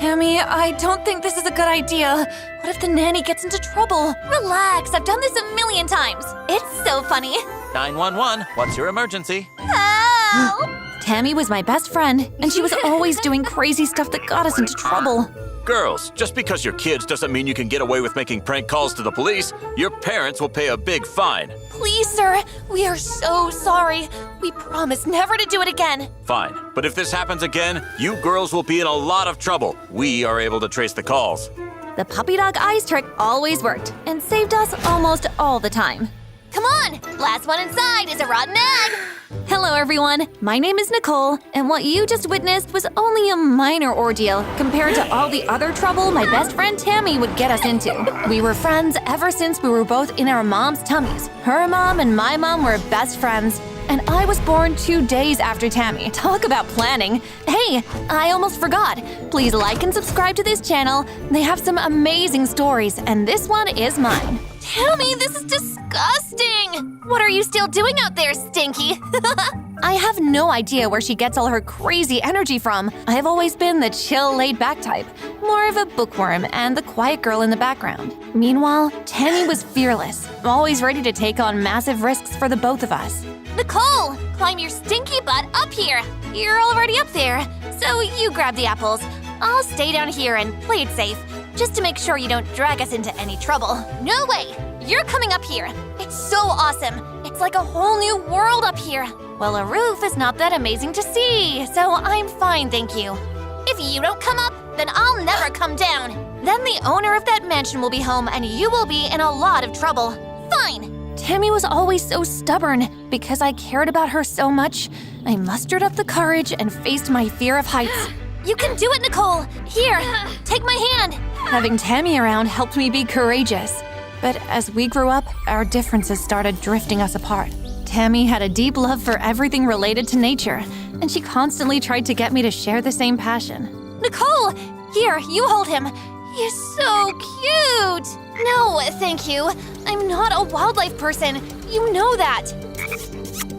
Tammy, I don't think this is a good idea. What if the nanny gets into trouble? Relax, I've done this a million times. It's so funny. 911, what's your emergency? Help! Tammy was my best friend, and she was always doing crazy stuff that got us into trouble. Girls, just because you're kids doesn't mean you can get away with making prank calls to the police. Your parents will pay a big fine. Please, sir, we are so sorry. We promise never to do it again. Fine, but if this happens again, you girls will be in a lot of trouble. We are able to trace the calls. The puppy dog eyes trick always worked and saved us almost all the time. Come on, last one inside is a rotten egg. Hello, everyone. My name is Nicole, and what you just witnessed was only a minor ordeal compared to all the other trouble my best friend Tammy would get us into. We were friends ever since we were both in our mom's tummies. Her mom and my mom were best friends, and I was born 2 days after Tammy. Talk about planning. Hey, I almost forgot. Please like and subscribe to this channel. They have some amazing stories, and this one is mine. Tammy, this is disgusting! What are you still doing out there, Stinky? I have no idea where she gets all her crazy energy from. I have always been the chill, laid-back type, more of a bookworm and the quiet girl in the background. Meanwhile, Tammy was fearless, always ready to take on massive risks for the both of us. Nicole, climb your stinky butt up here. You're already up there, so you grab the apples. I'll stay down here and play it safe, just to make sure you don't drag us into any trouble. No way! You're coming up here. It's so awesome. It's like a whole new world up here. Well, a roof is not that amazing to see, so I'm fine, thank you. If you don't come up, then I'll never come down. Then the owner of that mansion will be home and you will be in a lot of trouble. Fine. Tammy was always so stubborn. Because I cared about her so much, I mustered up the courage and faced my fear of heights. You can do it, Nicole. Here, take my hand. Having Tammy around helped me be courageous. But as we grew up, our differences started drifting us apart. Tammy had a deep love for everything related to nature, and she constantly tried to get me to share the same passion. Nicole, here, you hold him. He's so cute. No, thank you. I'm not a wildlife person. You know that.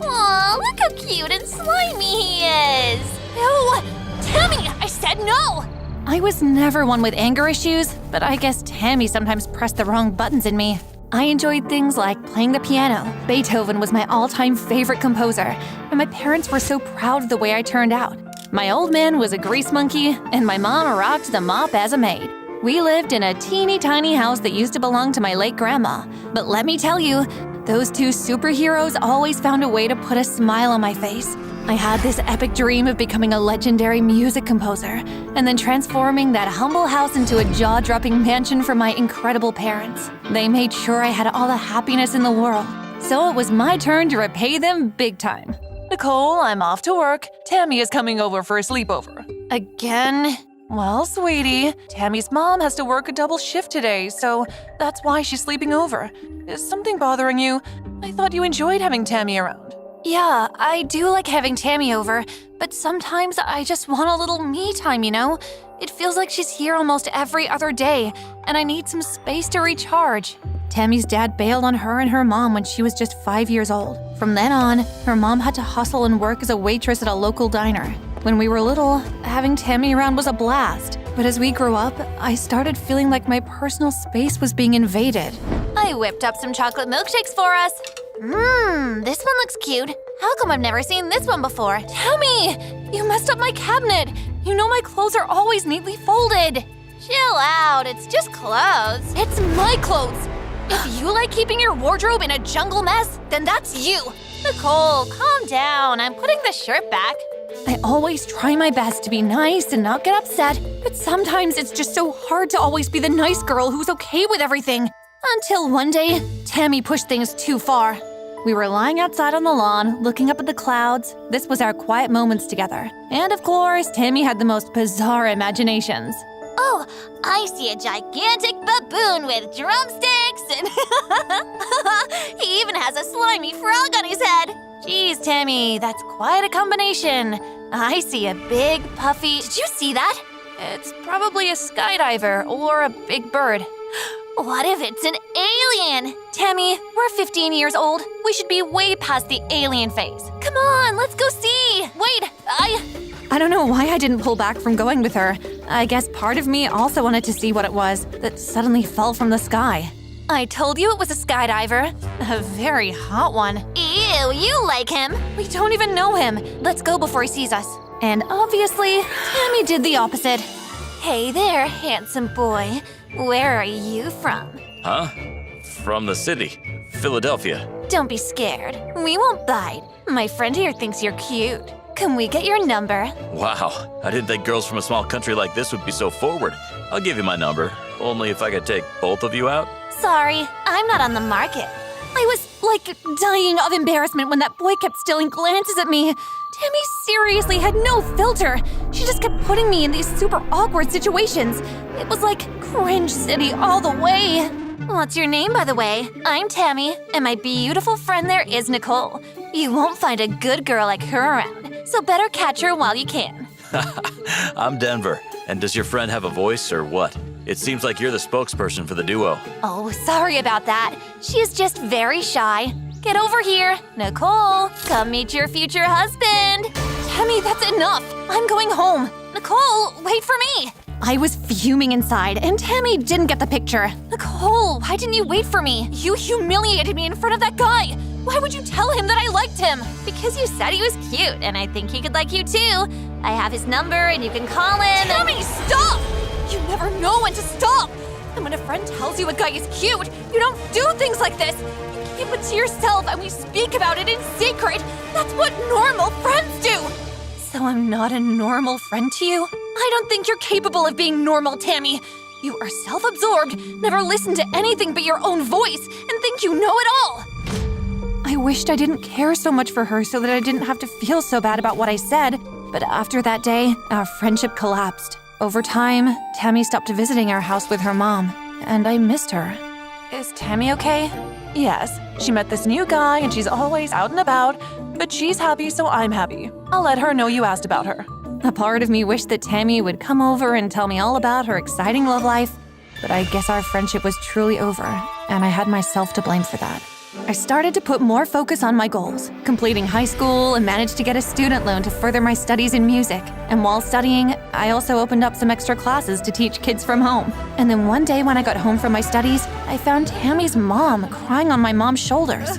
Aw, look how cute and slimy he is. Ew, Tammy, I said no. I was never one with anger issues, but I guess Tammy sometimes pressed the wrong buttons in me. I enjoyed things like playing the piano. Beethoven was my all-time favorite composer, and my parents were so proud of the way I turned out. My old man was a grease monkey, and my mom rocked the mop as a maid. We lived in a teeny tiny house that used to belong to my late grandma. But let me tell you, those two superheroes always found a way to put a smile on my face. I had this epic dream of becoming a legendary music composer and then transforming that humble house into a jaw-dropping mansion for my incredible parents. They made sure I had all the happiness in the world. So it was my turn to repay them big time. Nicole, I'm off to work. Tammy is coming over for a sleepover. Again? Well, sweetie, Tammy's mom has to work a double shift today, so that's why she's sleeping over. Is something bothering you? I thought you enjoyed having Tammy around. Yeah, I do like having Tammy over, but sometimes I just want a little me time, you know? It feels like she's here almost every other day, and I need some space to recharge. Tammy's dad bailed on her and her mom when she was just 5 years old. From then on, her mom had to hustle and work as a waitress at a local diner. When we were little, having Tammy around was a blast. But as we grew up, I started feeling like my personal space was being invaded. I whipped up some chocolate milkshakes for us. This one looks cute. How come I've never seen this one before? Tammy, you messed up my cabinet. You know my clothes are always neatly folded. Chill out, it's just clothes. It's my clothes. If you like keeping your wardrobe in a jungle mess, then that's you. Nicole, calm down. I'm putting the shirt back. I always try my best to be nice and not get upset, but sometimes it's just so hard to always be the nice girl who's okay with everything. Until one day, Tammy pushed things too far. We were lying outside on the lawn, looking up at the clouds. This was our quiet moments together. And of course, Tammy had the most bizarre imaginations. Oh, I see a gigantic baboon with drumsticks and he even has a slimy frog on his head. Geez, Tammy, that's quite a combination. I see a big, puffy… Did you see that? It's probably a skydiver or a big bird. What if it's an alien? Tammy, we're 15 years old. We should be way past the alien phase. Come on, let's go see. Wait, I don't know why I didn't pull back from going with her. I guess part of me also wanted to see what it was that suddenly fell from the sky. I told you it was a skydiver. A very hot one. Ew, you like him. We don't even know him. Let's go before he sees us. And obviously, Tammy did the opposite. Hey there, handsome boy. Where are you from? Huh? From the city, Philadelphia. Don't be scared. We won't bite. My friend here thinks you're cute. Can we get your number? Wow, I didn't think girls from a small country like this would be so forward. I'll give you my number, only if I could take both of you out. Sorry, I'm not on the market. I was, like, dying of embarrassment when that boy kept stealing glances at me. Tammy seriously had no filter. She just kept putting me in these super awkward situations. It was like cringe city all the way. What's your name, by the way? I'm Tammy, and my beautiful friend there is Nicole. You won't find a good girl like her around, so better catch her while you can. I'm Denver. And does your friend have a voice or what? It seems like you're the spokesperson for the duo. Oh, sorry about that. She is just very shy. Get over here. Nicole, come meet your future husband. Tammy, that's enough. I'm going home. Nicole, wait for me. I was fuming inside, and Tammy didn't get the picture. Nicole, why didn't you wait for me? You humiliated me in front of that guy. Why would you tell him that I liked him? Because you said he was cute, and I think he could like you too. I have his number, and you can call him. Tammy, stop! You never know when to stop. And when a friend tells you a guy is cute, you don't do things like this. You keep it to yourself, and we speak about it in secret. That's what normal friends do. So I'm not a normal friend to you? I don't think you're capable of being normal, Tammy. You are self-absorbed, never listen to anything but your own voice, and think you know it all. I wished I didn't care so much for her so that I didn't have to feel so bad about what I said. But after that day, our friendship collapsed. Over time, Tammy stopped visiting our house with her mom, and I missed her. Is Tammy okay? Yes, she met this new guy and she's always out and about, but she's happy, so I'm happy. I'll let her know you asked about her. A part of me wished that Tammy would come over and tell me all about her exciting love life, but I guess our friendship was truly over, and I had myself to blame for that. I started to put more focus on my goals, completing high school and managed to get a student loan to further my studies in music. And while studying, I also opened up some extra classes to teach kids from home. And then one day when I got home from my studies, I found Tammy's mom crying on my mom's shoulders.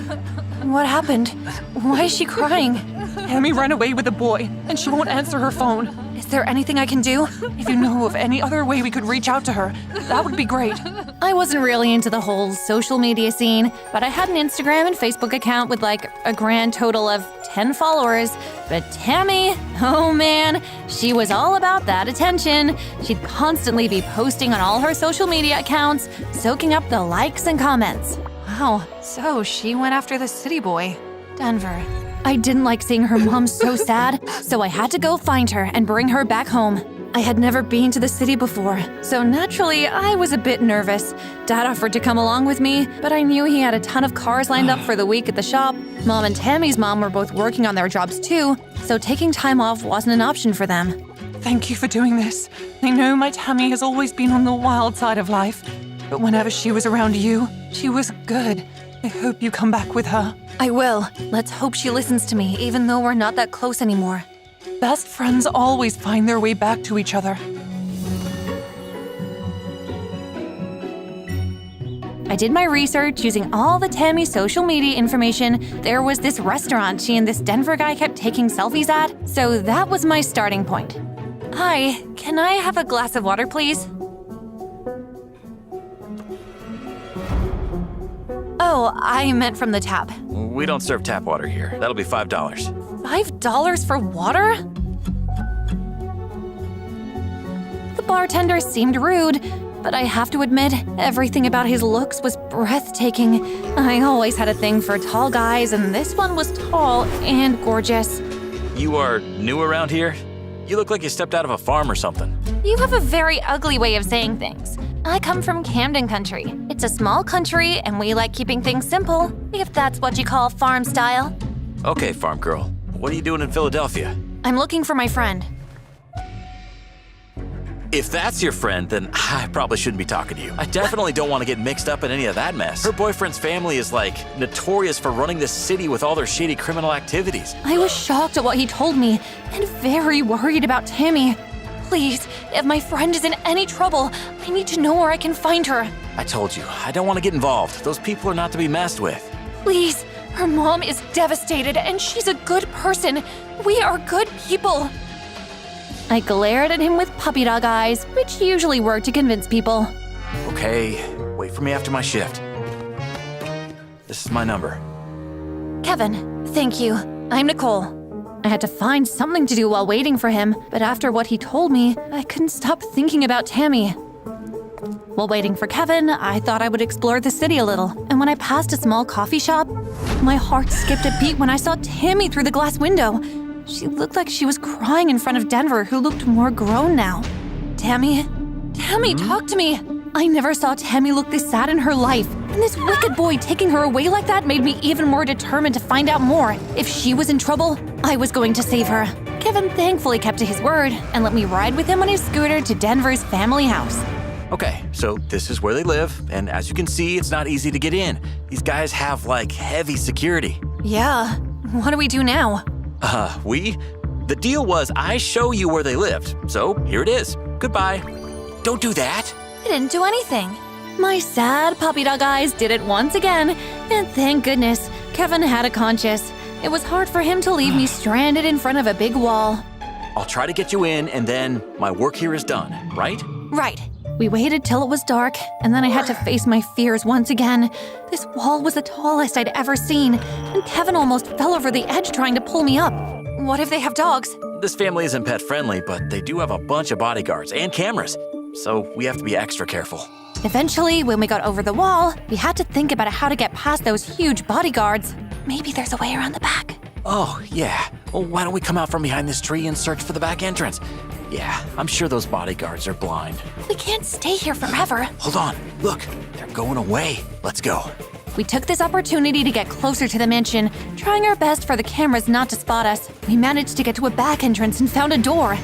What happened? Why is she crying? Tammy ran away with a boy, and she won't answer her phone. Is there anything I can do? If you know of any other way we could reach out to her, that would be great. I wasn't really into the whole social media scene, but I had an Instagram and Facebook account with like a grand total of 10 followers. But Tammy, oh man, she was all about that attention. She'd constantly be posting on all her social media accounts, soaking up the likes and comments. Wow, so she went after the city boy, Denver. I didn't like seeing her mom so sad, so I had to go find her and bring her back home. I had never been to the city before, so naturally I was a bit nervous. Dad offered to come along with me, but I knew he had a ton of cars lined up for the week at the shop. Mom and Tammy's mom were both working on their jobs too, so taking time off wasn't an option for them. Thank you for doing this. I know my Tammy has always been on the wild side of life, but whenever she was around you, she was good. I hope you come back with her. I will. Let's hope she listens to me, even though we're not that close anymore. Best friends always find their way back to each other. I did my research using all the Tammy social media information. There was this restaurant she and this Denver guy kept taking selfies at, so that was my starting point. Hi, can I have a glass of water, please? Oh, I meant from the tap. We don't serve tap water here. That'll be $5. $5 for water? The bartender seemed rude, but I have to admit, everything about his looks was breathtaking. I always had a thing for tall guys, and this one was tall and gorgeous. You are new around here? You look like you stepped out of a farm or something. You have a very ugly way of saying things. I come from Camden Country. It's a small country, and we like keeping things simple, if that's what you call farm style. Okay, farm girl. What are you doing in Philadelphia? I'm looking for my friend. If that's your friend, then I probably shouldn't be talking to you. I definitely don't want to get mixed up in any of that mess. Her boyfriend's family is like notorious for running this city with all their shady criminal activities. I was shocked at what he told me, and very worried about Tammy. Please, if my friend is in any trouble, I need to know where I can find her. I told you, I don't want to get involved. Those people are not to be messed with. Please, her mom is devastated and she's a good person. We are good people. I glared at him with puppy dog eyes, which usually work to convince people. Okay, wait for me after my shift. This is my number. Kevin, thank you. I'm Nicole. I had to find something to do while waiting for him, but after what he told me, I couldn't stop thinking about Tammy. While waiting for Kevin, I thought I would explore the city a little, and when I passed a small coffee shop, my heart skipped a beat when I saw Tammy through the glass window. She looked like she was crying in front of Denver, who looked more grown now. Tammy, talk to me. I never saw Tammy look this sad in her life, and this wicked boy taking her away like that made me even more determined to find out more. If she was in trouble, I was going to save her. Kevin thankfully kept to his word and let me ride with him on his scooter to Denver's family house. Okay, so this is where they live, and as you can see, it's not easy to get in. These guys have, like, heavy security. Yeah, what do we do now? The deal was I show you where they lived, so here it is. Goodbye. Don't do that. I didn't do anything. My sad puppy dog eyes did it once again, and thank goodness, Kevin had a conscience. It was hard for him to leave me stranded in front of a big wall. I'll try to get you in, and then my work here is done, right? Right. We waited till it was dark, and then I had to face my fears once again. This wall was the tallest I'd ever seen, and Kevin almost fell over the edge trying to pull me up. What if they have dogs? This family isn't pet friendly, but they do have a bunch of bodyguards and cameras, so we have to be extra careful. Eventually, when we got over the wall, we had to think about how to get past those huge bodyguards. Maybe there's a way around the back. Oh, yeah. Well, why don't we come out from behind this tree and search for the back entrance? Yeah, I'm sure those bodyguards are blind. We can't stay here forever. Hold on. Look, they're going away. Let's go. We took this opportunity to get closer to the mansion, trying our best for the cameras not to spot us. We managed to get to a back entrance and found a door.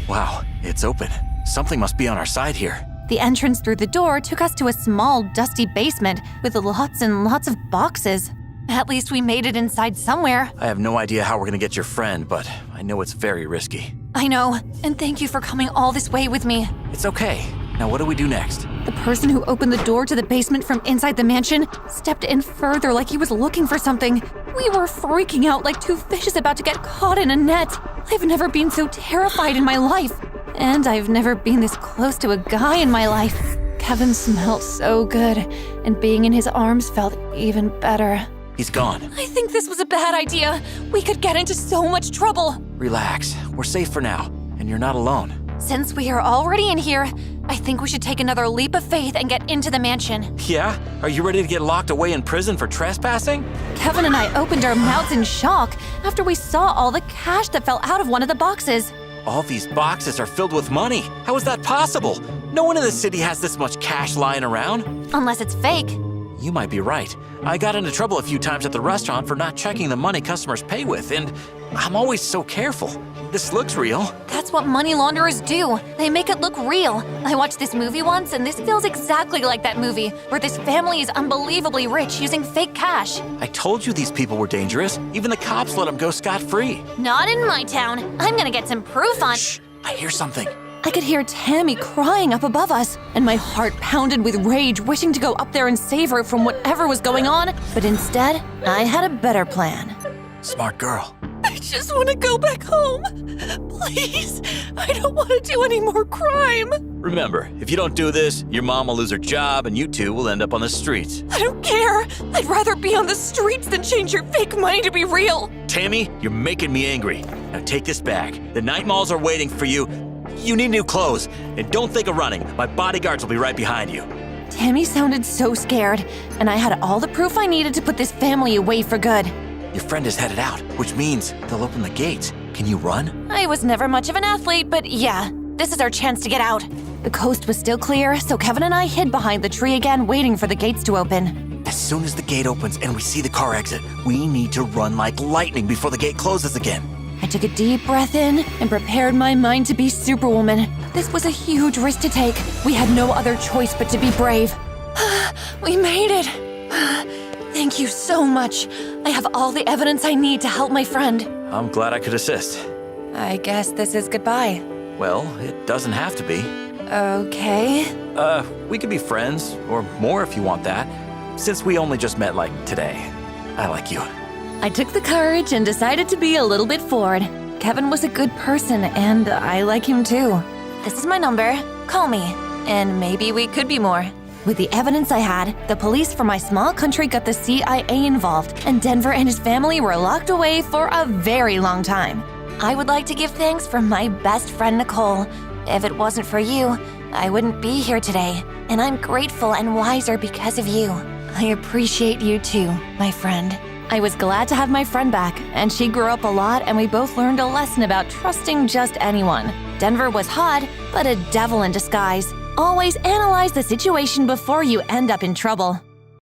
Wow, it's open. Something must be on our side here. The entrance through the door took us to a small, dusty basement with lots and lots of boxes. At least we made it inside somewhere. I have no idea how we're gonna get your friend, but I know it's very risky. I know, and thank you for coming all this way with me. It's okay. Now what do we do next? The person who opened the door to the basement from inside the mansion stepped in further like he was looking for something. We were freaking out like two fishes about to get caught in a net. I've never been so terrified in my life. And I've never been this close to a guy in my life. Kevin smelled so good, and being in his arms felt even better. He's gone. I think this was a bad idea. We could get into so much trouble. Relax. We're safe for now, and you're not alone. Since we are already in here, I think we should take another leap of faith and get into the mansion. Yeah? Are you ready to get locked away in prison for trespassing? Kevin and I opened our mouths in shock after we saw all the cash that fell out of one of the boxes. All these boxes are filled with money. How is that possible? No one in the city has this much cash lying around. Unless it's fake. You might be right. I got into trouble a few times at the restaurant for not checking the money customers pay with, and I'm always so careful. This looks real. That's what money launderers do. They make it look real. I watched this movie once, and this feels exactly like that movie, where this family is unbelievably rich using fake cash. I told you these people were dangerous. Even the cops let them go scot-free. Not in my town. I'm gonna get some proof on. Shh! I hear something. I could hear Tammy crying up above us, and my heart pounded with rage, wishing to go up there and save her from whatever was going on. But instead, I had a better plan. Smart girl. I just want to go back home. Please, I don't want to do any more crime. Remember, if you don't do this, your mom will lose her job and you two will end up on the streets. I don't care. I'd rather be on the streets than change your fake money to be real. Tammy, you're making me angry. Now take this bag. The night malls are waiting for you. You need new clothes. And don't think of running. My bodyguards will be right behind you. Tammy sounded so scared, and I had all the proof I needed to put this family away for good. Your friend is headed out, which means they'll open the gates. Can you run? I was never much of an athlete, but yeah, this is our chance to get out. The coast was still clear, so Kevin and I hid behind the tree again, waiting for the gates to open. As soon as the gate opens and we see the car exit, we need to run like lightning before the gate closes again. I took a deep breath in and prepared my mind to be Superwoman. This was a huge risk to take. We had no other choice but to be brave. We made it. Thank you so much. I have all the evidence I need to help my friend. I'm glad I could assist. I guess this is goodbye. Well, it doesn't have to be. Okay. We could be friends, or more if you want that, since we only just met, like, today. I like you. I took the courage and decided to be a little bit forward. Kevin was a good person, and I like him too. This is my number. Call me. And maybe we could be more. With the evidence I had, the police from my small country got the CIA involved, and Denver and his family were locked away for a very long time. I would like to give thanks for my best friend, Nicole. If it wasn't for you, I wouldn't be here today, and I'm grateful and wiser because of you. I appreciate you too, my friend. I was glad to have my friend back, and she grew up a lot, and we both learned a lesson about trusting just anyone. Denver was hot, but a devil in disguise. Always analyze the situation before you end up in trouble.